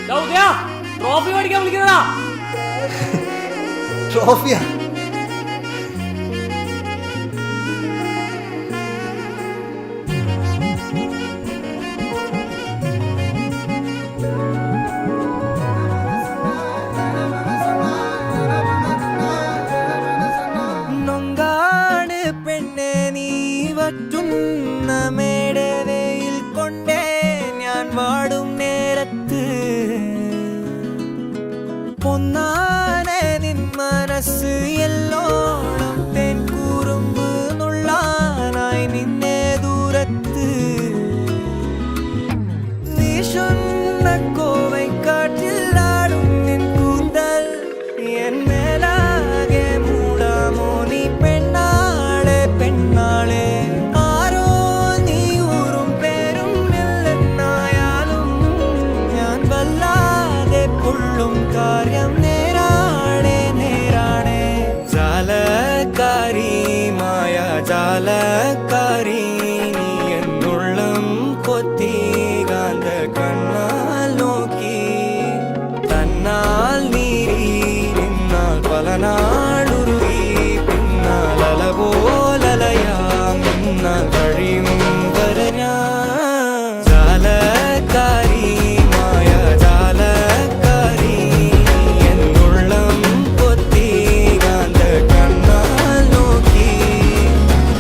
Trophy മേടിക്കാൻ വിളിക്കുന്നതാ. ട്രോഫിയാ? നൊങ്കാട് പെണ്ണെ നീ വറ്റുന്ന മേടവയിൽ കൊണ്ടേ ഞാൻ വാടും നേരത്ത് പൊന്നാനെ നിൻ മനസ്സ് എല്ലോണം തേൻ കൂറുമ്പ് നുള്ളാനായി നിന്നെ ദൂരത്ത് വീശുന്ന കോവൈ കാറ്റിലാടും നിൻ കൂന്തൽ എൻ മേലാകെ മൂടാമോ നീ പെണ്ണാളെ പെണ്ണാളെ ആരോ നീ ഊറും പേരും ഇല്ലെന്നായാലും ഞാൻ വല്ലാതെ പൊള്ളും കാര്യം നേരാണേ നേരാണേ ജാലക്കാരി മായ ജാലക്കാരി നീ എന്നുള്ളം കൊത്തി കാന്ത കണ്ണാൽ നോക്കി തന്നാൽ നീരി നിന്നാൽ പല നാളുരുകി പിന്നാൽ അലപോലലയാം നിന്നാൽ കഴിയും വരെ ഞാൻ ജാലക്കാരി മായ ജാലക്കാരി നീ എന്നുള്ളം കൊത്തി കാന്ത കണ്ണാൽ നോക്കി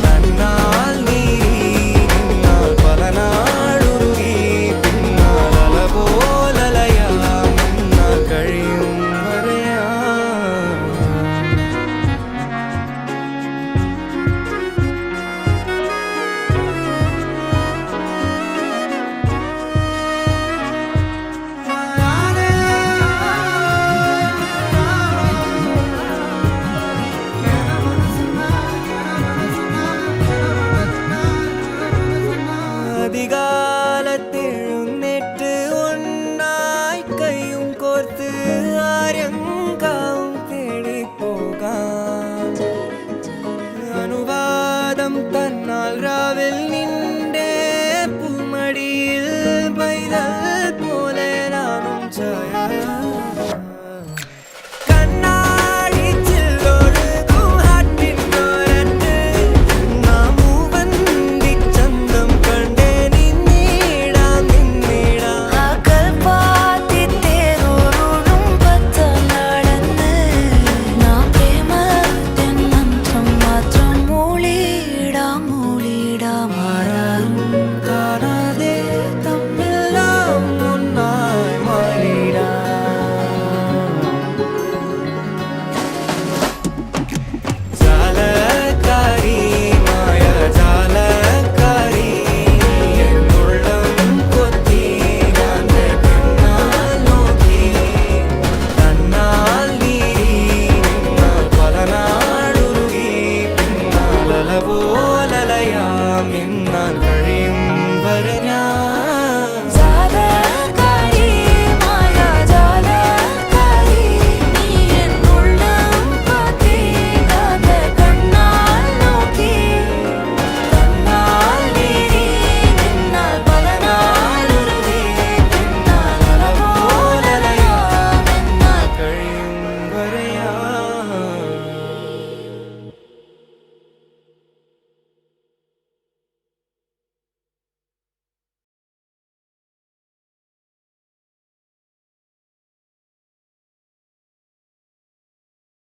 തന്നാൽ നീരി നിന്നാൽ പല നാളുരുകി പിന്നാൽ അലപോലലയാം നിന്നാൽ കഴിയും വരെ அதிகாலத்தெழுന്നേറ്റ് ഒന്നായി കൈയും കോർത്ത് ആര്യങ്കാവും തേടി പോകാം അനുവാദം തന്നാൽ രാവിൽ നിന്റെ പൂമടിയിൽ പൈതൽ